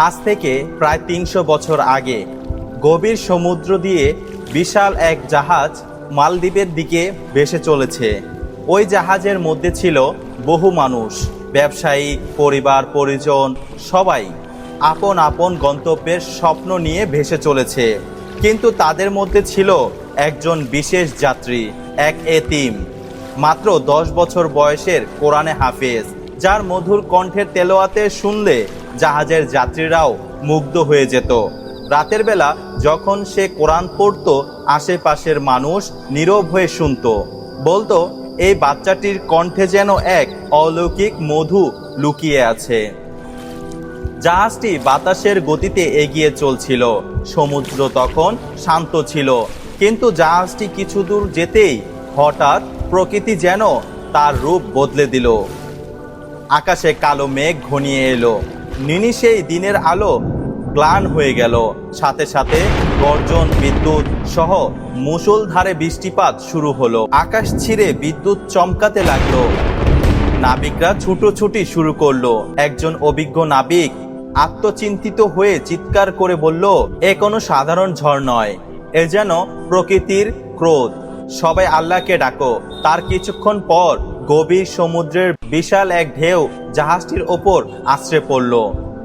আজ থেকে প্রায় ৩০০ বছর আগে গভীর সমুদ্র দিয়ে বিশাল এক জাহাজ মালদ্বীপের দিকে ভেসে চলেছে। ওই জাহাজের মধ্যে ছিল বহু মানুষ, ব্যবসায়ী, পরিবার পরিজন, সবাই আপন আপন গন্তব্যের স্বপ্ন নিয়ে ভেসে চলেছে। কিন্তু তাদের মধ্যে ছিল একজন বিশেষ যাত্রী, এক এতিম, মাত্র ১০ বছর বয়সের কোরআনে হাফেজ, যার মধুর কণ্ঠের তেলাওয়াতে শুনলে জাহাজের যাত্রীরাও মুগ্ধ হয়ে যেত। রাতের বেলা যখন সে কোরআন পড়তো, আশেপাশের মানুষ নীরব হয়ে শুনতো। বলতো, এই বাচ্চাটির কণ্ঠে যেন এক অলৌকিক মধু লুকিয়ে আছে। জাহাজটি বাতাসের গতিতে এগিয়ে চলছিল। সমুদ্র তখন শান্ত ছিল, কিন্তু জাহাজটি কিছু দূর যেতেই হঠাৎ প্রকৃতি যেন তার রূপ বদলে দিল। আকাশে কালো মেঘ ঘনিয়ে এলো, নিমিষেই দিনের আলো ম্লান হয়ে গেল। সাথে সাথে গর্জন, বিদ্যুৎ সহ মুষলধারে বৃষ্টিপাত শুরু হলো। আকাশ ছিঁড়ে বিদ্যুৎ চমকাতে লাগলো। নাবিকরা ছুটোছুটি শুরু করলো। একজন অভিজ্ঞ নাবিক আত্মচিন্তিত হয়ে চিৎকার করে বলল, এ কোনো সাধারণ ঝড় নয়, এ যেন প্রকৃতির ক্রোধ। সবাই আল্লাহকে ডাকো। তার কিছুক্ষণ পর গভীর সমুদ্রের বিশাল এক ঢেউ জাহাজটির ওপর আছড়ে পড়ল।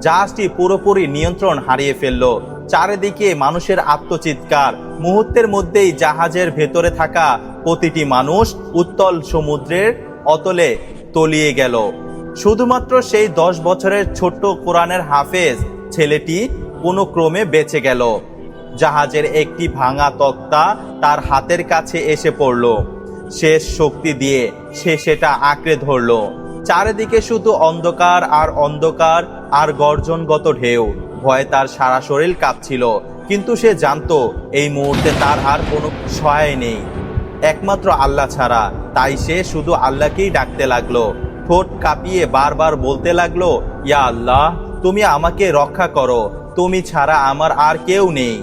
জাহাজটি পুরোপুরি নিয়ন্ত্রণ হারিয়ে ফেলল। চারিদিকে মানুষের আত্মচিৎকার। মুহূর্তের মধ্যেই জাহাজের ভেতরে থাকা প্রতিটি মানুষ উত্তল সমুদ্রের অতলে তলিয়ে গেল। শুধুমাত্র সেই ১০ বছরের ছোট্ট কোরআনের হাফেজ ছেলেটি কোনো ক্রমে বেঁচে গেল। জাহাজের একটি ভাঙা তক্তা তার হাতের কাছে এসে পড়ল। শেষ শক্তি দিয়ে সে সেটা আঁকড়ে ধরল। চারিদিকে শুধু অন্ধকার আর অন্ধকার আর গর্জনগত ঢেউ। ভয়ে তার সারা শরীর কাঁপছিল, কিন্তু সে জানতো এই মুহূর্তে তার আর কোনো সহায় নেই, একমাত্র আল্লাহ ছাড়া। তাই সে শুধু আল্লাহকেই ডাকতে লাগলো। ঠোঁট কাঁপিয়ে বারবার বলতে লাগলো, ইয়া আল্লাহ, তুমি আমাকে রক্ষা করো, তুমি ছাড়া আমার আর কেউ নেই।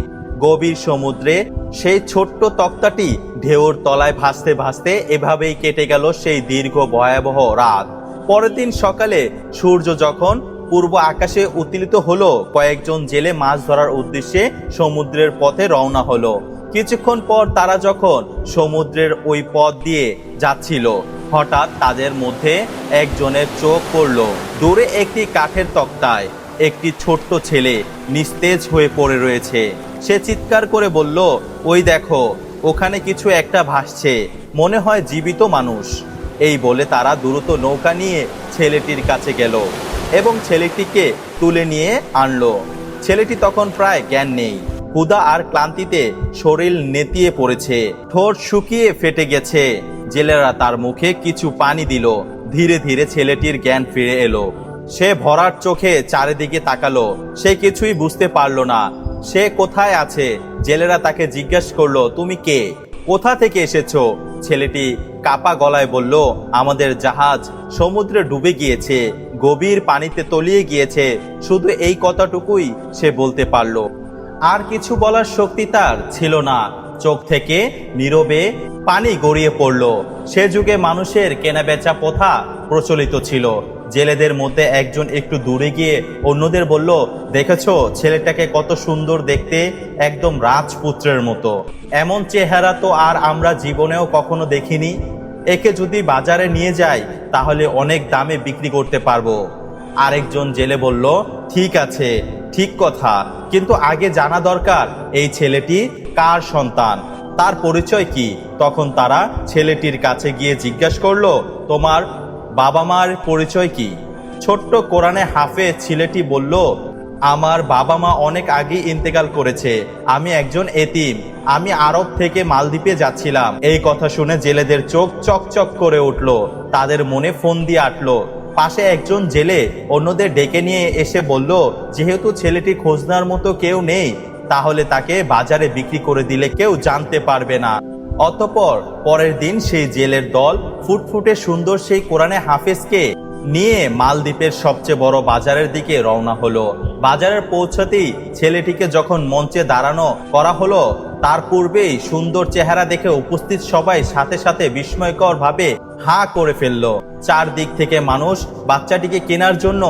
গভীর সমুদ্রে সেই ছোট্ট তক্তাটি ঢেউর তলায় ভাসতে ভাসতে এভাবেই কেটে গেল সেই দীর্ঘ ভয়াবহ রাত। পরের দিন সকালে সূর্য যখন পূর্ব আকাশে উত্তোলিত হলো, কয়েকজন জেলে মাছ ধরার উদ্দেশ্যে সমুদ্রের পথে রওনা হলো। কিছুক্ষণ পর তারা যখন সমুদ্রের ওই পথ দিয়ে যাচ্ছিল, হঠাৎ তাদের মধ্যে একজনের চোখ পড়ল দূরে একটি কাঠের তক্তায় একটি ছোট্ট ছেলে নিস্তেজ হয়ে পড়ে রয়েছে। সে চিৎকার করে বলল, ওই দেখো, ওখানে কিছু একটা ভাসছে, মনে হয় জীবিত মানুষ। এই বলে তারা দ্রুত নৌকা নিয়ে ছেলেটির কাছে গেল এবং ছেলেটিকে তুলে নিয়ে আনলো। ছেলেটি তখন প্রায় জ্ঞান নেই। ক্ষুধা আর ক্লান্তিতে শরীর নেতিয়ে পড়েছে, ঠোঁট শুকিয়ে ফেটে গেছে। জেলেরা তার মুখে কিছু পানি দিল। ধীরে ধীরে ছেলেটির জ্ঞান ফিরে এলো। সে ভরাট চোখে চারিদিকে তাকালো। সে কিছুই বুঝতে পারলো না সে কোথায় আছে। জেলেরা তাকে জিজ্ঞাসা করলো, তুমি কে, কোথা থেকে এসেছো? ছেলেটি কাপা গলায় বলল, আমাদের জাহাজ সমুদ্রে ডুবে গিয়েছে, গভীর পানিতে তলিয়ে গিয়েছে। শুধু এই কথাটুকুই সে বলতে পারল। আর কিছু বলার শক্তি তার ছিল না। চোখ থেকে নীরবে পানি গড়িয়ে পড়ল। সে যুগে মানুষের কেনাবেচা প্রথা প্রচলিত ছিল। জেলেদের মধ্যে একজন একটু দূরে গিয়ে অন্যদের বলল, দেখেছো ছেলেটাকে কত সুন্দর দেখতে, একদম রাজপুত্রের মতো। এমন চেহারা তো আর আমরা জীবনেও কখনো দেখিনি। একে যদি বাজারে নিয়ে যাই তাহলে অনেক দামে বিক্রি করতে পারবো। আরেকজন জেলে বলল, ঠিক আছে, ঠিক কথা, কিন্তু আগে জানা দরকার এই ছেলেটি কার সন্তান, তার পরিচয় কি। তখন তারা ছেলেটির কাছে গিয়ে জিজ্ঞাসা করলো, তোমার বাবা মার পরিচয় কি? ছোট্ট কোরআনে হাফেজ ছেলেটি বলল, আমার বাবা মা অনেক আগে ইন্তেকাল করেছে, আমি একজন এতিম, আমি আরব থেকে মালদ্বীপে যাচ্ছিলাম। এই কথা শুনে জেলেদের চোখ চকচক করে উঠল, তাদের মনে ফোন দিয়ে আটলো। পাশে একজন জেলে অন্যদের ডেকে নিয়ে এসে বলল, যেহেতু ছেলেটি খোঁজনার মতো কেউ নেই, তাহলে তাকে বাজারে বিক্রি করে দিলে কেউ জানতে পারবে না। অতঃপর পরের দিন সেই জেলের দল ফুটফুটে সুন্দর সেই কোরআনে হাফেজকে নিয়ে মালদ্বীপের সবচেয়ে বড় বাজারের দিকে রওনা হলো। বাজারে পৌঁছাতেই ছেলেটিকে যখন মঞ্চে দাঁড়ানো করা হলো, তার পূর্বেই সুন্দর চেহারা দেখে উপস্থিত সবাই সাথে সাথে বিস্ময়কর ভাবে হাঁ করে ফেলল। চারদিক থেকে মানুষ বাচ্চাটিকে কেনার জন্য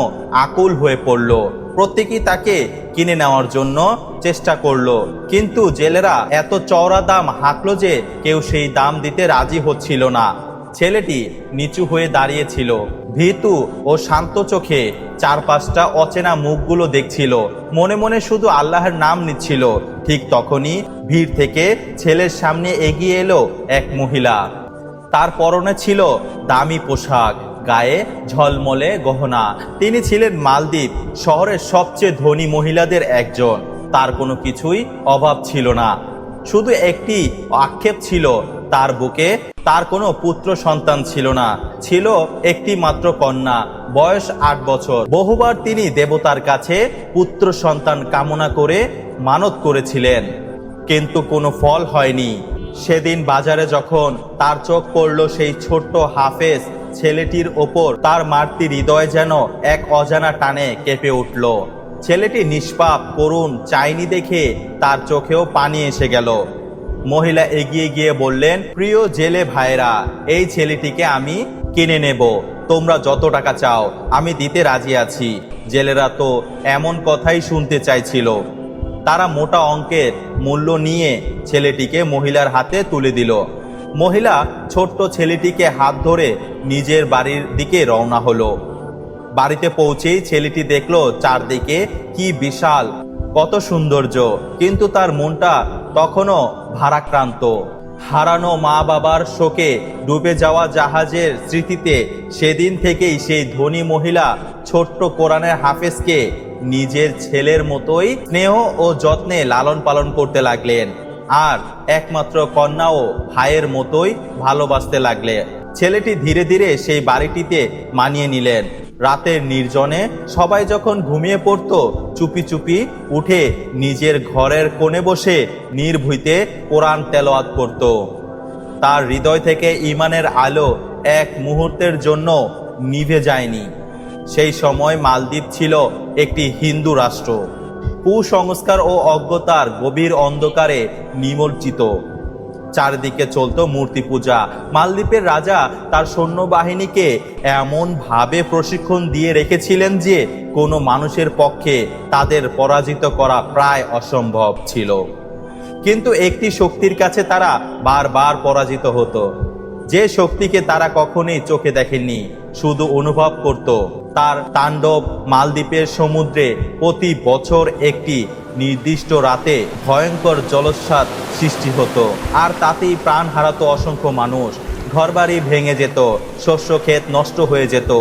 আকুল হয়ে পড়ল। প্রত্যেকেই তাকে কিনে নেওয়ার জন্য চেষ্টা করলো, কিন্তু জেলেরা এত চওড়া দাম হাঁকলো যে কেউ সেই দাম দিতে রাজি হচ্ছিল না। ছেলেটি নিচু হয়ে দাঁড়িয়েছিল, ভীতু ও শান্ত চোখে চারপাশটা অচেনা মুখগুলো দেখছিল, মনে মনে শুধু আল্লাহর নাম নিচ্ছিল। ঠিক তখনই ভিড় থেকে ছেলের সামনে এগিয়ে এলো এক মহিলা। তার পরনে ছিল দামি পোশাক, গায়ে ঝলমলে গহনা। তিনি ছিলেন মালদ্বীপ শহরের সবচেয়ে ধনী মহিলাদের একজন। তার কোনো কিছুই অভাব ছিল না, শুধু একটি আক্ষেপ ছিল, তার বুকে তার কোনো পুত্র সন্তান ছিল না। ছিল একটি মাত্র কন্যা, বয়স 8 বছর। বহুবার তিনি দেবতার কাছে পুত্র সন্তান কামনা করে মানত করেছিলেন, কিন্তু কোনো ফল হয়নি। সেদিন বাজারে যখন তার চোখ পড়ল সেই ছোট্ট হাফেজ ছেলেটির ওপর, তার মাতৃ হৃদয় যেন এক অজানা টানে কেঁপে উঠল। ছেলেটি নিষ্পাপ, করুণ, চাইনি দেখে তার চোখেও পানি এসে গেল। মহিলা এগিয়ে গিয়ে বললেন, প্রিয় জেলে ভাইরা, এই ছেলেটিকে আমি কিনে নেব, তোমরা যত টাকা চাও আমি দিতে রাজি আছি। জেলেরা তো এমন কথাই শুনতে চাইছিল। তারা মোটা অঙ্কের মূল্য নিয়ে ছেলেটিকে মহিলার হাতে তুলে দিল। মহিলা ছোট্ট ছেলেটিকে হাত ধরে নিজের বাড়ির দিকে রওনা হলো। বাড়িতে পৌঁছেই ছেলেটি দেখলো চারদিকে কি বিশাল, কত সৌন্দর্য, কিন্তু তার মনটা তখনও ভারাক্রান্ত। হারানো মা বাবার শোকে, ডুবে যাওয়া জাহাজের স্মৃতিতে সেদিন থেকেই সেই ধনী মহিলা ছোট্ট কোরআনের হাফেজকে নিজের ছেলের মতোই স্নেহ ও যত্নে লালন পালন করতে লাগলেন, আর একমাত্র কন্যা ও ভাইয়ের মতোই ভালোবাসতে লাগলেন। ছেলেটি ধীরে ধীরে সেই বাড়িটিতে মানিয়ে নিলেন। রাতের নির্জনে সবাই যখন ঘুমিয়ে পড়ত, চুপি চুপি উঠে নিজের ঘরের কোণে বসে নির্ভীতে কোরআন তেলাওয়াত করত। তার হৃদয় থেকে ঈমানের আলো এক মুহূর্তের জন্য নিভে যায়নি। সেই সময় মালদ্বীপ ছিল একটি হিন্দু রাষ্ট্র, কুসংস্কার ও অজ্ঞতার গভীর অন্ধকারে নিমজ্জিত। চারিদিকে চলত মূর্তি পূজা। মালদ্বীপের রাজা তার সৈন্যবাহিনীকে এমন ভাবে প্রশিক্ষণ দিয়ে রেখেছিলেন যে কোনো মানুষের পক্ষে তাদের পরাজিত করা প্রায় অসম্ভব ছিল। কিন্তু একটি শক্তির কাছে তারা বারবার পরাজিত হতো, যে শক্তিকে তারা কখনোই চোখে দেখেননি, শুধু অনুভব করত। তার তাণ্ডব মালদ্বীপের সমুদ্রে প্রতি বছর একটি নির্দিষ্ট রাতে ভয়ঙ্কর জলোচ্ছ্বাস সৃষ্টি হতো, আর তাতেই প্রাণ হারাতো অসংখ্য মানুষ। ঘরবাড়ি ভেঙে যেত, শস্য ক্ষেত নষ্ট হয়ে যেত।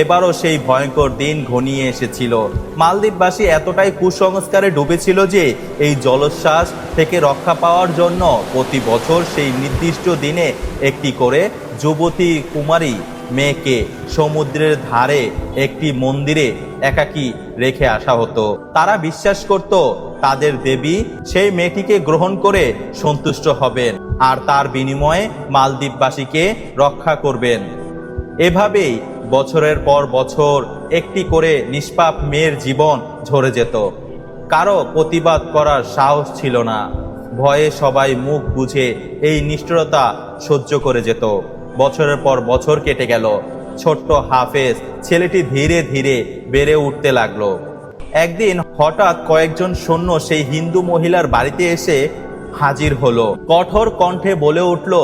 এবারও সেই ভয়ঙ্কর দিন ঘনিয়ে এসেছিল। মালদ্বীপবাসী এতটাই কুসংস্কারে ডুবেছিল যে এই জলোচ্ছ্বাস থেকে রক্ষা পাওয়ার জন্য প্রতি বছর সেই নির্দিষ্ট দিনে একটি করে যুবতী কুমারী মেয়েকে সমুদ্রের ধারে একটি মন্দিরে একাকী রেখে আসা হতো। তারা বিশ্বাস করত তাদের দেবী সেই মেয়েটিকে গ্রহণ করে সন্তুষ্ট হবেন আর তার বিনিময়ে মালদ্বীপবাসীকে রক্ষা করবেন। এভাবেই বছরের পর বছর একটি করে নিষ্পাপ মেয়ের জীবন ঝরে যেত। কারো প্রতিবাদ করার সাহস ছিল না, ভয়ে সবাই মুখ বুজে এই নিষ্ঠুরতা সহ্য করে যেত। বছরের পর বছর কেটে গেল। ছোট্ট হাফেজ ছেলেটি ধীরে ধীরে বেড়ে উঠতে লাগলো। একদিন হঠাৎ কয়েকজন সৈন্য সেই হিন্দু মহিলার বাড়িতে এসে হাজির হলো। কঠোর কণ্ঠে বলে উঠল,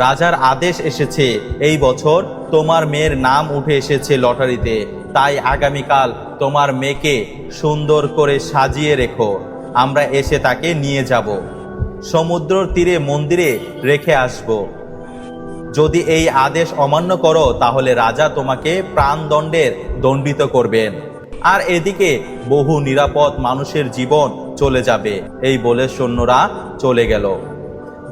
রাজার আদেশ এসেছে, এই বছর তোমার মেয়ের নাম উঠে এসেছে লটারিতে, তাই আগামীকাল তোমার মেয়েকে সুন্দর করে সাজিয়ে রেখো, আমরা এসে তাকে নিয়ে যাব, সমুদ্রের তীরে মন্দিরে রেখে আসব। যদি এই আদেশ অমান্য করো তাহলে রাজা তোমাকে প্রাণদণ্ডের দণ্ডিত করবেন, আর এদিকে বহু নিরাপদ মানুষের জীবন চলে যাবে। এই বলে সৈন্যরা চলে গেল।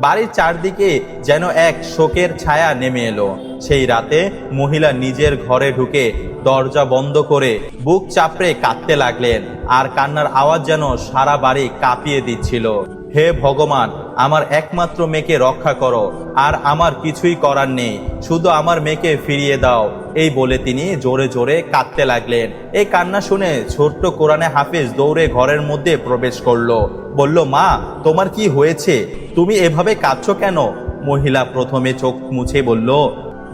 বাড়ির চারদিকে যেন এক শোকের ছায়া নেমে এলো। সেই রাতে মহিলা নিজের ঘরে ঢুকে দরজা বন্ধ করে বুক চাপড়ে কাঁদতে লাগলেন, আর কান্নার আওয়াজ যেন সারা বাড়ি কাঁপিয়ে দিচ্ছিল। হে ভগবান, আমার একমাত্র মেয়েকে রক্ষা করো, আর আমার কিছুই করার নেই, শুধু আমার মেয়েকে ফিরিয়ে দাও, এই বলে তিনি জোরে জোরে কাঁদতে লাগলেন। এই কান্না শুনে ছোট্ট কোরআনে হাফেজ দৌড়ে ঘরের মধ্যে প্রবেশ করলো। বলল, মা, তোমার কি হয়েছে? তুমি এভাবে কাঁদছো কেন? মহিলা প্রথমে চোখ মুছে বলল,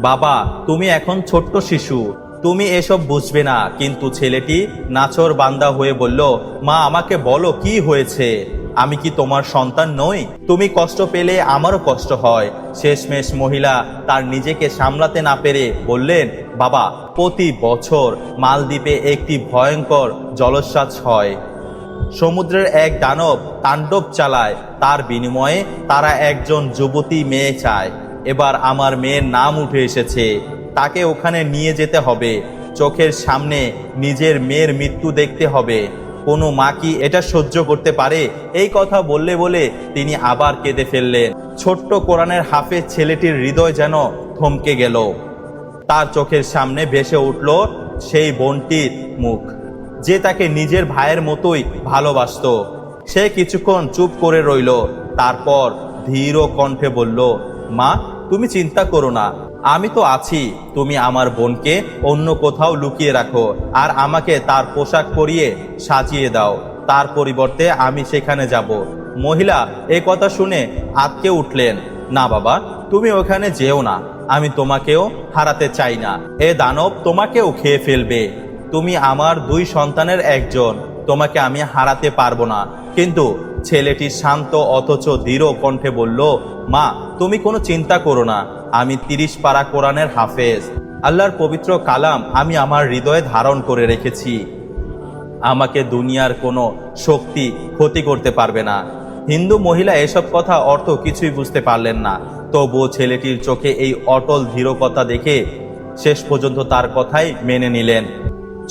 বাবা, তুমি এখন ছোট্ট শিশু, তুমি এসব বুঝবে না। কিন্তু ছেলেটি নাছোড় বান্দা হয়ে বলল, মা, আমাকে বলো কি হয়েছে? আমি কি তোমার সন্তান নই? তুমি কষ্ট পেলে আমারও কষ্ট হয়। শেষমেশ মহিলা তার নিজেকে সামলাতে না পেরে বললেন, বাবা, প্রতি বছর মালদ্বীপে একটি ভয়ঙ্কর জলোচ্ছ্বাস হয়। সমুদ্রের এক দানব তাণ্ডব চালায়, তার বিনিময়ে তারা একজন যুবতী মেয়ে চায়। এবার আমার মেয়ের নাম উঠে এসেছে, তাকে ওখানে নিয়ে যেতে হবে। চোখের সামনে নিজের মেয়ের মৃত্যু দেখতে হবে। কোনো মা কি এটা সহ্য করতে পারে? এই কথা বললে বলে তিনি আবার কেঁদে ফেললেন। ছোট্ট কোরআনের হাফেজ ছেলেটির হৃদয় যেন থমকে গেল। তার চোখের সামনে ভেসে উঠল সেই বোনটির মুখ, যে তাকে নিজের ভাইয়ের মতোই ভালোবাসত। সে কিছুক্ষণ চুপ করে রইল, তারপর ধীর কণ্ঠে বলল, মা, তুমি চিন্তা করো না, আমি তো আছি। তুমি আমার বোনকে অন্য কোথাও লুকিয়ে রাখো, আর আমাকে তার পোশাক পরিয়ে সাজিয়ে দাও, তার পরিবর্তে আমি সেখানে যাব। মহিলা এ কথা শুনে আঁতকে উঠলেন, না বাবা, তুমি ওখানে যেও না, আমি তোমাকেও হারাতে চাই না। এ দানব তোমাকেও খেয়ে ফেলবে। তুমি আমার দুই সন্তানের একজন, তোমাকে আমি হারাতে পারবো না। কিন্তু ছেলেটি শান্ত অথচ দৃঢ় কণ্ঠে বলল, মা, তুমি কোনো চিন্তা করো না, আমি 30 পারা কোরআনের হাফেজ। আল্লাহর পবিত্র কালাম আমি আমার হৃদয়ে ধারণ করে রেখেছি। আমাকে দুনিয়ার কোনো শক্তি ক্ষতি করতে পারবে না। হিন্দু মহিলা এসব কথা অর্থ কিছুই বুঝতে পারলেন না, তবুও ছেলেটির চোখে এই অটল দৃঢ়তা দেখে শেষ পর্যন্ত তার কথাই মেনে নিলেন।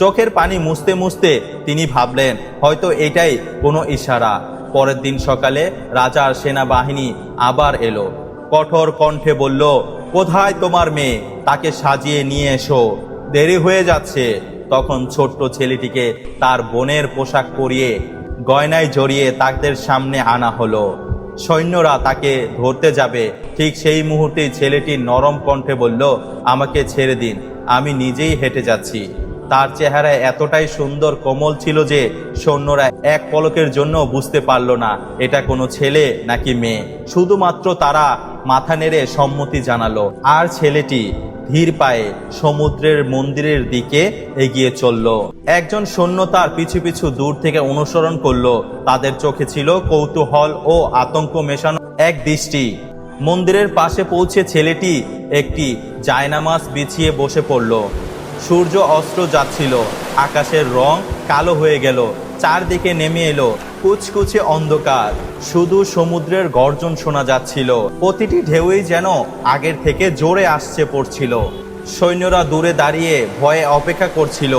চোখের পানি মুছতে মুছতে তিনি ভাবলেন, হয়তো এটাই কোনো ইশারা। পরের দিন সকালে রাজার সেনাবাহিনী আবার এলো। কঠোর কণ্ঠে বলল, কোথায় তোমার মেয়ে? তাকে সাজিয়ে নিয়ে এসো, দেরি হয়ে যাচ্ছে। তখন ছোট্ট ছেলেটিকে তার বোনের পোশাক পরিয়ে গয়নায় জড়িয়ে তাদের সামনে আনা হলো। সৈন্যরা তাকে ধরতে যাবে, ঠিক সেই মুহূর্তেই ছেলেটি নরম কণ্ঠে বলল, আমাকে ছেড়ে দিন, আমি নিজেই হেঁটে যাচ্ছি। তার চেহারা এতটাই সুন্দর কোমল ছিল যে সৈন্যরা এক পলকের জন্য বুঝতে পারল না এটা কোনো ছেলে নাকি মেয়ে। শুধুমাত্র তারা মাথা নেড়ে সম্মতি জানালো, আর ছেলেটি ধীর পায়ে সমুদ্রের মন্দিরের দিকে এগিয়ে চলল। একজন সৈন্য তার পিছু পিছু দূর থেকে অনুসরণ করলো। তাদের চোখে ছিল কৌতূহল ও আতঙ্ক মেশানো এক দৃষ্টি। মন্দিরের পাশে পৌঁছে ছেলেটি একটি জায়নামাজ বিছিয়ে বসে পড়ল। সূর্য অস্ত যাচ্ছিল, আকাশের রং কালো হয়ে গেল, চারদিকে নেমে এলো কুচকুচে অন্ধকার, শুধু সমুদ্রের গর্জন শোনা যাচ্ছিল। প্রতিটি ঢেউই যেন আগের থেকে জোরে আসছে পড়ছিল। সৈন্যরা দূরে দাঁড়িয়ে ভয়ে অপেক্ষা করছিল,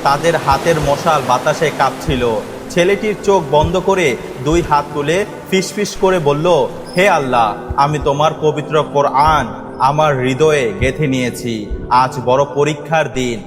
তাদের হাতের মশাল বাতাসে কাঁপছিল। ছেলেটির চোখ বন্ধ করে দুই হাত তুলে ফিসফিস করে বলল, হে আল্লাহ, আমি তোমার পবিত্র কোরআন আমার হৃদয়ে গেঁথে নিয়েছি। আজ বড় পরীক্ষার দিন।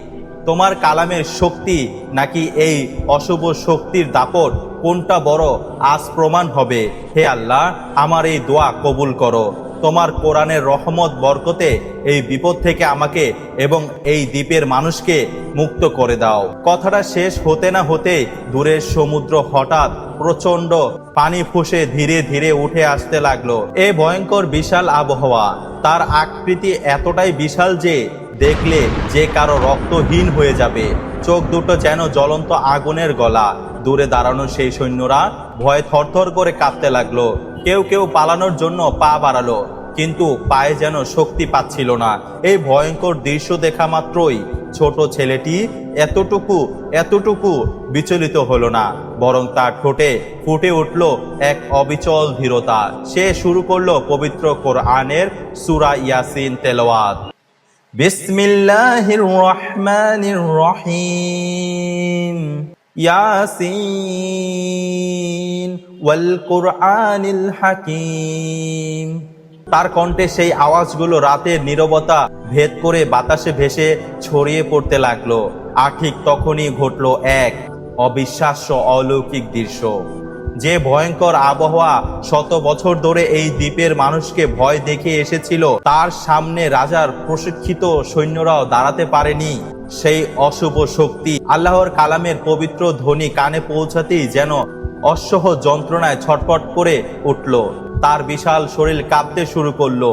তোমার কালামের শক্তি নাকি এই অশুভ শক্তির দাপট, কোনটা বড় আজ প্রমাণ হবে। হে আল্লাহ, আমার এই দোয়া কবুল করো। তোমার কোরআনের রহমত বরকতে এই বিপদ থেকে আমাকে এবং এই দ্বীপের মানুষকে মুক্ত করে দাও। কথাটা শেষ হতে না হতে দূরের সমুদ্র হঠাৎ প্রচন্ড পানি ফুঁসে ধীরে ধীরে উঠে আসতে লাগলো। এ ভয়ঙ্কর বিশাল আবহাওয়া, তার আকৃতি এতটাই বিশাল যে দেখলে যে কারো রক্তহীন হয়ে যাবে। চোখ দুটো যেন জ্বলন্ত আগুনের গলা। দূরে দাঁড়ানো সেই সৈন্যরা ভয়ে থরথর করে কাঁপতে লাগলো। কেউ কেউ পালানোর জন্য পা বাড়ালো, কিন্তু পায়ে যেন শক্তি পাচ্ছিল না। এই ভয়ঙ্কর দৃশ্য দেখা মাত্রই ছোট ছেলেটি এতটুকু বিচলিত হলো না, বরং তার ঠোঁটে ফুটে উঠল এক অবিচল ধীরতা। সে শুরু করলো পবিত্র কোরআনের সূরা ইয়াসিন তেলাওয়াত। বিসমিল্লাহির রহমানির রহিম। ইয়াসিন ওয়াল কুরআনিল হাকিম। তার কণ্ঠে সেই আওয়াজগুলো রাতের নীরবতা ভেদ করে বাতাসে ভেসে ছড়িয়ে পড়তে লাগলো। আর ঠিক তখনই ঘটলো এক অবিশ্বাস্য অলৌকিক দৃশ্য। যে ভয়ঙ্কর আবহাওয়া শত বছর ধরে এই দ্বীপের মানুষকে ভয় দেখিয়ে এসেছিল, তার সামনে রাজার প্রশিক্ষিত সৈন্যরাও দাঁড়াতে পারেনি। সেই অশুভ শক্তি আল্লাহর কালামের পবিত্র ধ্বনি কানে পৌঁছাতেই যেন অসহ্য যন্ত্রণায় ছটফট করে উঠল। তার বিশাল শরীর কাঁপতে শুরু করলো।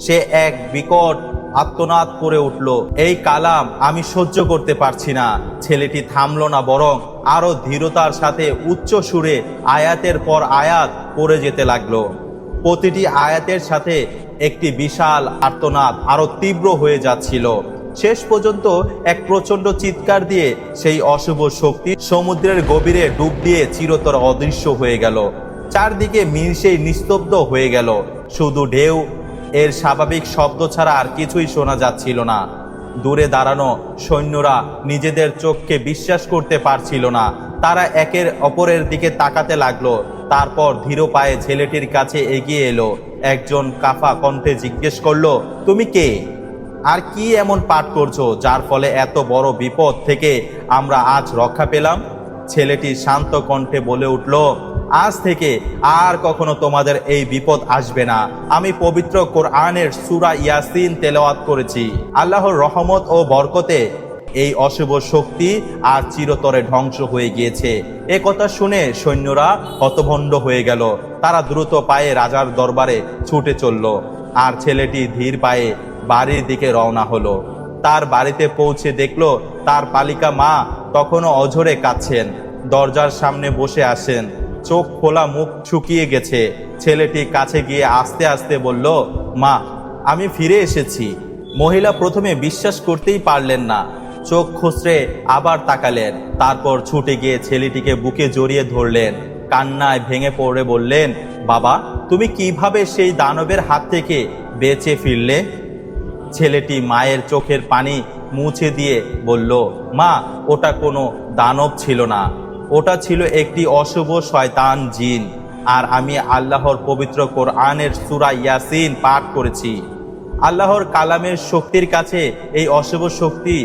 সে এক বিকট আর্তনাদ করে উঠল, এই কালাম আমি সহ্য করতে পারছি না। ছেলেটি থামলো না, বরং আরো ধীরতার সাথে উচ্চ সুরে আয়াতের পর আয়াত পড়ে যেতে লাগলো। প্রতিটি আয়াতের সাথে একটি বিশাল আর্তনাদ আরো তীব্র হয়ে যাচ্ছিল। শেষ পর্যন্ত এক প্রচন্ড চিৎকার দিয়ে সেই অশুভ শক্তি সমুদ্রের গভীরে ডুব দিয়ে চিরতর অদৃশ্য হয়ে গেল। চারদিকে সেই নিস্তব্ধ হয়ে গেল। শুধু ঢেউ এর স্বাভাবিক শব্দ ছাড়া আর কিছুই শোনা যাচ্ছিল না। দূরে দাঁড়ানো সৈন্যরা নিজেদের চোখকে বিশ্বাস করতে পারছিল না। তারা একের অপরের দিকে তাকাতে লাগলো। তারপর ধীর পায়ে ছেলেটির কাছে এগিয়ে এলো। একজন কাফা কণ্ঠে জিজ্ঞেস করলো, তুমি কে? আর কি এমন পাঠ করছো যার ফলে এত বড় বিপদ থেকে আমরা আজ রক্ষা পেলাম? ছেলেটি শান্ত কণ্ঠে বলে উঠল, আজ থেকে আর কখনো তোমাদের এই বিপদ আসবে না। আমি পবিত্র কোরআনের সূরা ইয়াসিন তেলাওয়াত করেছি। আল্লাহর রহমত ও বরকতে এই অশুভ শক্তি আর চিরতরে ধ্বংস হয়ে গিয়েছে। এ কথা শুনে সৈন্যরা হতভম্ব হয়ে গেল। তারা দ্রুত পায়ে রাজার দরবারে ছুটে চলল। আর ছেলেটি ধীর পায়ে বাড়ির দিকে রওনা হলো। তার বাড়িতে পৌঁছে দেখলো তার পালিকা মা তখনও অঝরে কাঁদছেন। দরজার সামনে বসে আছেন, চোখ খোলা, মুখ শুকিয়ে গেছে। ছেলেটি কাছে গিয়ে আস্তে আস্তে বলল, মা, আমি ফিরে এসেছি। মহিলা প্রথমে বিশ্বাস করতেই পারলেন না। চোখ খুঁচড়ে আবার তাকালেন। তারপর ছুটে গিয়ে ছেলেটিকে বুকে জড়িয়ে ধরলেন। কান্নায় ভেঙে পড়ে বললেন, বাবা, তুমি কিভাবে সেই দানবের হাত থেকে বেঁচে ফিরলে? ছেলেটি মায়ের চোখের পানি মুছে দিয়ে বলল, মা, ওটা কোনো দানব ছিল না, ওটা ছিল একটি অশুভ শয়তান জিন। আর আমি আল্লাহর পবিত্র কোরআনের সূরা ইয়াসিন পাঠ করেছি। আল্লাহর কালামের শক্তির কাছে এই অশুভ শক্তি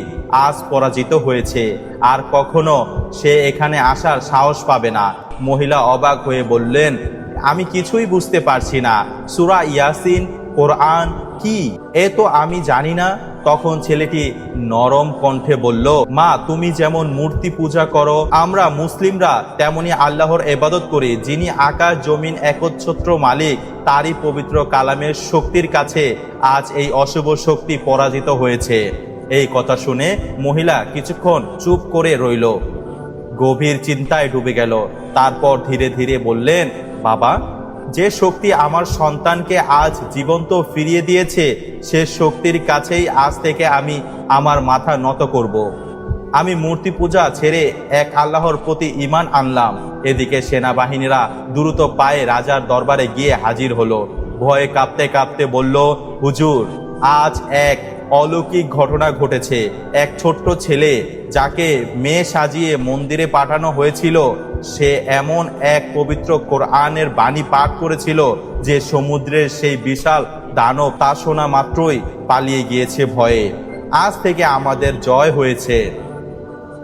আজ পরাজিত হয়েছে। আর কখনো সে এখানে আসার সাহস পাবে না। মহিলা অবাক হয়ে বললেন, আমি কিছুই বুঝতে পারছি না। সূরা ইয়াসিন, কোরআন কি? এ তো আমি জানি না। তখন ছেলেটি নরম কণ্ঠে বলল, মা, তুমি যেমন মূর্তি পূজা করো, আমরা মুসলিমরা তেমনি আল্লাহর ইবাদত করি, যিনি আকাশ জমিন একচ্ছত্র মালিক। তারই পবিত্র কালামের শক্তির কাছে আজ এই অশুভ শক্তি পরাজিত হয়েছে। এই কথা শুনে মহিলা কিছুক্ষণ চুপ করে রইল, গভীর চিন্তায় ডুবে গেল। তারপর ধীরে ধীরে বললেন, বাবা, যে শক্তি আমার সন্তানকে আজ জীবন্ত ফিরিয়ে দিয়েছে, সে শক্তির কাছেই আজ থেকে আমি আমার মাথা নত করব। আমি মূর্তি পূজা ছেড়ে এক আল্লাহর প্রতি ঈমান আনলাম। এদিকে সেনাবাহিনীরা দ্রুত পায়ে রাজার দরবারে গিয়ে হাজির হলো। ভয়ে কাঁপতে কাঁপতে বলল, হুজুর, আজ এক অলৌকিক ঘটনা ঘটেছে। এক ছোট্ট ছেলে, যাকে মেয়ে সাজিয়ে মন্দিরে পাঠানো হয়েছিল, সে এমন এক পবিত্র কোরআনের বাণী পাঠ করেছিল যে সমুদ্রের সেই বিশাল দানব তা শোনা মাত্রই পালিয়ে গিয়েছে ভয়ে। আজ থেকে আমাদের জয় হয়েছে।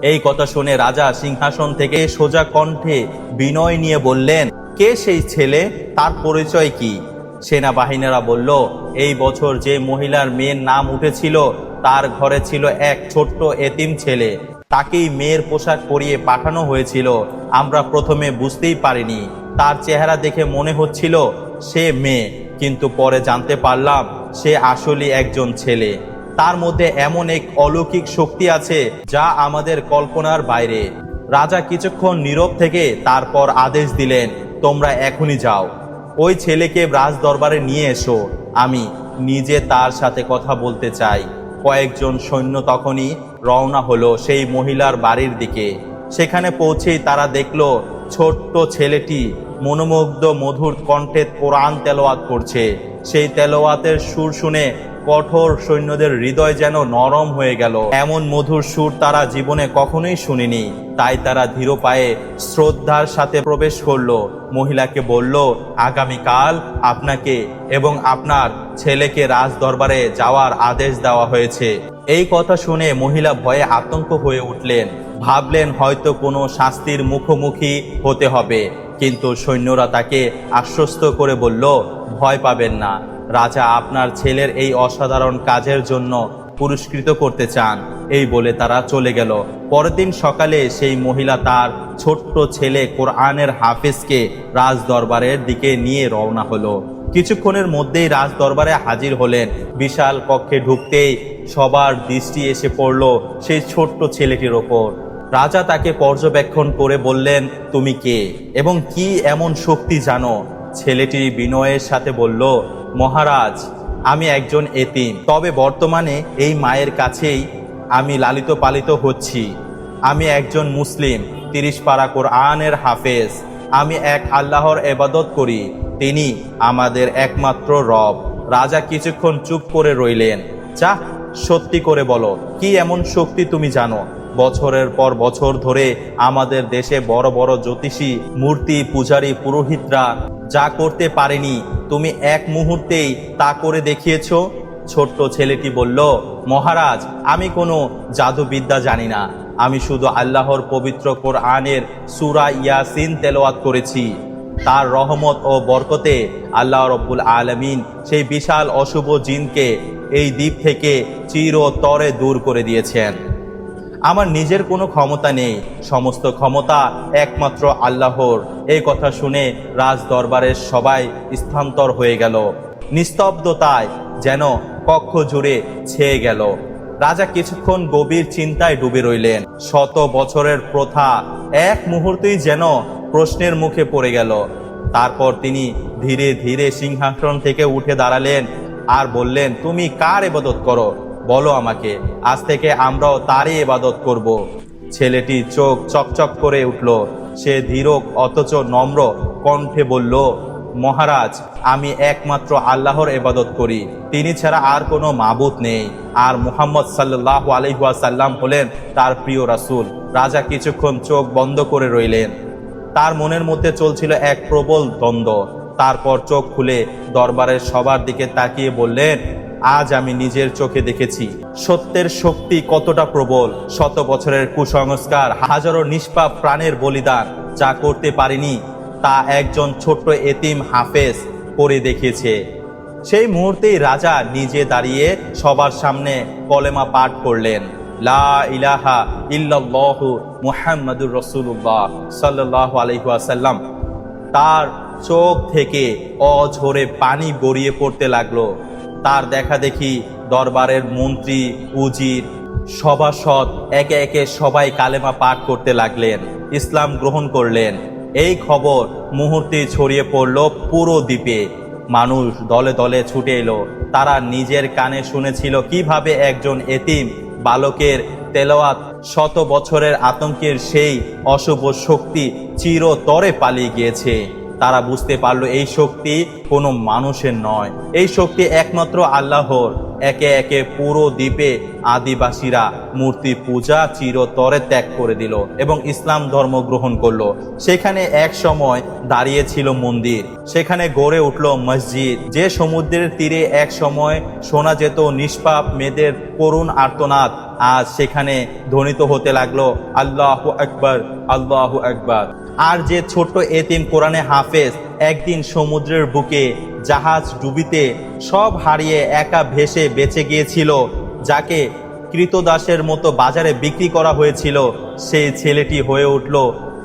এই কথা শুনে রাজা সিংহাসন থেকে সোজা কণ্ঠে বিনয় নিয়ে বললেন, কে সেই ছেলে? তার পরিচয় কি? সেনাবাহিনীরা বলল, এই বছর যে মহিলার মেয়ের নাম উঠেছিল, তার ঘরে ছিল এক ছোট্ট এতিম ছেলে। তাকেই মেয়ের পোশাক পরিয়ে পাঠানো হয়েছিল। আমরা প্রথমে বুঝতেই পারিনি। তার চেহারা দেখে মনে হচ্ছিল সে মেয়ে, কিন্তু পরে জানতে পারলাম সে আসলে একজন ছেলে। তার মধ্যে এমন এক অলৌকিক শক্তি আছে যা আমাদের কল্পনার বাইরে। রাজা কিছুক্ষণ নীরব থেকে তারপর আদেশ দিলেন, তোমরা এখনই যাও, ওই ছেলেকে রাজ দরবারে নিয়ে এসো। আমি নিজে তার সাথে কথা বলতে চাই। কয়েকজন সৈন্য তখনই রওনা হলো সেই মহিলার বাড়ির দিকে। সেখানে পৌঁছেই তারা দেখলো ছোট্ট ছেলেটি মনোমুগ্ধ মধুর কণ্ঠে কোরআন তেলাওয়াত করছে। সেই তেলাওয়াতের সুর শুনে কঠোর সৈন্যদের হৃদয় যেন নরম হয়ে গেল। এমন মধুর সুর তারা জীবনে কখনোই শুনেনি। তাই তারা ধীর পায়ে শ্রদ্ধার সাথে প্রবেশ করলো। মহিলাকে বলল, আগামীকাল আপনাকে এবং আপনার ছেলেকে রাজ দরবারে যাওয়ার আদেশ দেওয়া হয়েছে। এই কথা শুনে মহিলা ভয়ে আতঙ্ক হয়ে উঠলেন। ভাবলেন হয়তো কোনো শাস্তির মুখোমুখি হতে হবে। কিন্তু সৈন্যরা তাকে আশ্বস্ত করে বলল, ভয় পাবেন না, রাজা আপনার ছেলের এই অসাধারণ কাজের জন্য পুরস্কৃত করতে চান। এই বলে তারা চলে গেল। পরের দিন সকালে সেই মহিলা তার ছোট্ট ছেলে কোরআনের হাফেজকে রাজ দরবারের দিকে নিয়ে রওনা হলো। কিছুক্ষণের মধ্যেই রাজ দরবারে হাজির হলেন। বিশাল কক্ষে ঢুকতেই সবার দৃষ্টি এসে পড়ল সেই ছোট্ট ছেলেটির ওপর। রাজা তাকে পর্যবেক্ষণ করে বললেন, তুমি কে এবং কি এমন শক্তি জানো? ছেলেটি বিনয়ের সাথে বলল, মহারাজ, আমি একজন এতিম, তবে বর্তমানে এই মায়ের কাছেই আমি লালিত পালিত হচ্ছি। আমি একজন মুসলিম, 30 পারা কোরআনের হাফেজ। আমি এক আল্লাহর ইবাদত করি, তিনি আমাদের একমাত্র রব। রাজা কিছুক্ষণ চুপ করে রইলেন। যা, সত্যি করে বলো, কি এমন শক্তি তুমি জানো? বছরের পর বছর ধরে আমাদের দেশে বড় বড় জ্যোতিষী, মূর্তি পূজারী, পুরোহিতরা যা করতে পারেনি, তুমি এক মুহূর্তেই তা করে দেখিয়েছ। ছোট্ট ছেলেটি বলল, মহারাজ, আমি কোনো জাদুবিদ্যা জানি না। আমি শুধু আল্লাহর পবিত্র কোরআনের সূরা ইয়াসিন তেলাওয়াত করেছি। তার রহমত ও বরকতে আল্লাহ রব্বুল আলামিন সেই বিশাল অশুভ জিনকে এই দ্বীপ থেকে চিরতরে দূর করে দিয়েছেন। আমার নিজের কোনো ক্ষমতা নেই, সমস্ত ক্ষমতা একমাত্র আল্লাহর। এই কথা শুনে রাজ দরবারের সবাই স্থানান্তর হয়ে গেল। নিস্তব্ধতায় যেন কক্ষ জুড়ে ছেয়ে গেল। রাজা কিছুক্ষণ গভীর চিন্তায় ডুবে রইলেন। শত বছরের প্রথা এক মুহূর্তেই যেন প্রশ্নের মুখে পড়ে গেল। তারপর তিনি ধীরে ধীরে সিংহাসন থেকে উঠে দাঁড়ালেন আর বললেন, তুমি কার ইবাদত করো? বলো আমাকে, আজ থেকে আমরাও তারই ইবাদত করব। ছেলেটি চোখ চকচক করে উঠল। সে ধীর অথচ নম্র কণ্ঠে বলল, মহারাজ, আমি একমাত্র আল্লাহর ইবাদত করি, তিনি ছাড়া আর কোনো মাবুদ নেই। আর মুহাম্মদ সাল্লাল্লাহু আলাইহি ওয়াসাল্লাম হলেন তার প্রিয় রাসূল। রাজা কিছুক্ষণ চোখ বন্ধ করে রইলেন। তার মনের মধ্যে চলছিল এক প্রবল দ্বন্দ্ব। তারপর চোখ খুলে দরবারের সবার দিকে তাকিয়ে বললেন, আজ আমি নিজের চোখে দেখেছি সত্যের শক্তি কতটা প্রবল। শত বছরের কুসংস্কার, হাজারো নিষ্পাপ প্রাণের বলিদান যা করতে পারেনি, তা একজন ছোট্ট এতিম হাফেজ করে দেখিয়েছে। সেই মুহূর্তেই রাজা নিজে দাঁড়িয়ে সবার সামনে কলেমা পাঠ করলেন, লা ইলাহা ইল্লাল্লাহু মুহাম্মাদুর রাসূলুল্লাহ সাল্লাল্লাহু আলাইহি ওয়াসাল্লাম। তার চোখ থেকে অঝরে পানি গড়িয়ে পড়তে লাগলো। তার দেখা দেখি দরবারের মন্ত্রী, উজির, সভাসদ একে একে সবাই কালেমা পাঠ করতে লাগলেন, ইসলাম গ্রহণ করলেন। এই খবর মুহূর্তে ছড়িয়ে পড়ল পুরো দ্বীপে। মানুষ দলে দলে ছুটে এলো। তারা নিজের কানে শুনেছিল কিভাবে একজন এতিম বালকের তেলাওয়াত শত বছরের আতঙ্কের সেই অশুভ শক্তি চিরতরে পালিয়ে গিয়েছে। তারা বুঝতে পারল এই শক্তি কোনো মানুষের নয়, এই শক্তি একমাত্র আল্লাহর। একে একে পুরো দ্বীপে আদিবাসীরা মূর্তি পূজা চিরতরে ত্যাগ করে দিল এবং ইসলাম ধর্ম গ্রহণ করলো। সেখানে এক সময় দাঁড়িয়ে ছিল মন্দির, সেখানে গড়ে উঠল মসজিদ। যে সমুদ্রের তীরে এক সময় শোনা যেত নিষ্পাপ মেয়েদের করুণ আর্তনাদ, আজ সেখানে ধ্বনিত হতে লাগলো আল্লাহু আকবার, আল্লাহু আকবার। আর যে ছোট্ট এতিম কোরআনে হাফেজ একদিন সমুদ্রের বুকে জাহাজ ডুবিতে সব হারিয়ে একা ভেসে বেঁচে গিয়েছিল, যাকে কৃতদাসের মতো বাজারে বিক্রি করা হয়েছিল, সেই ছেলেটি হয়ে উঠল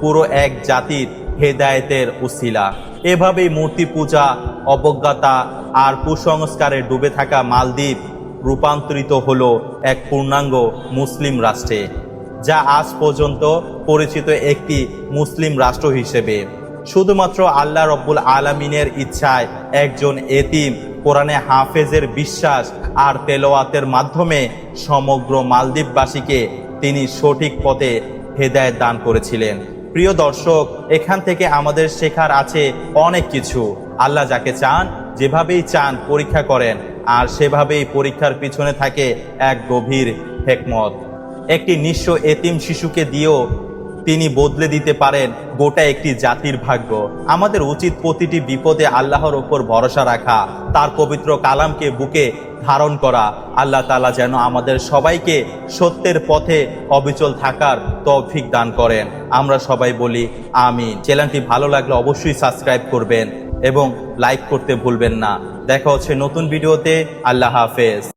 পুরো এক জাতির হেদায়েতের উসিলা। এভাবেই মূর্তি পূজা, অবজ্ঞাতা আর কুসংস্কারে ডুবে থাকা মালদ্বীপ রূপান্তরিত হলো এক পূর্ণাঙ্গ মুসলিম রাষ্ট্রে, যা আজ পর্যন্ত পরিচিত একটি মুসলিম রাষ্ট্র হিসেবে। শুধুমাত্র আল্লাহ রব্বুল আলামিনের ইচ্ছায় একজন এতিম কোরআনে হাফেজের বিশ্বাস আর তেলাওয়াতের মাধ্যমে সমগ্র মালদ্বীপবাসীকে তিনি সঠিক পথে হেদায়েত দান করেছিলেন। প্রিয় দর্শক, এখান থেকে আমাদের শেখার আছে অনেক কিছু। আল্লাহ যাকে চান যেভাবেই চান পরীক্ষা করেন, আর সেভাবেই পরীক্ষার পিছনে থাকে এক গভীর হিকমত। একটি নিঃস্ব এতিম শিশুকে দিয়েও তিনি বদলে দিতে পারেন গোটা একটি জাতির ভাগ্য। আমাদের উচিত প্রতিটি বিপদে আল্লাহর ওপর ভরসা রাখা, তার পবিত্র কালামকে বুকে ধারণ করা। আল্লাহ তাআলা যেন আমাদের সবাইকে সত্যের পথে অবিচল থাকার তৌফিক দান করেন। আমরা সবাই বলি আমিন। চ্যানেলটি ভালো লাগলে অবশ্যই সাবস্ক্রাইব করবেন এবং লাইক করতে ভুলবেন না। দেখা হচ্ছে নতুন ভিডিওতে। আল্লাহ হাফেজ।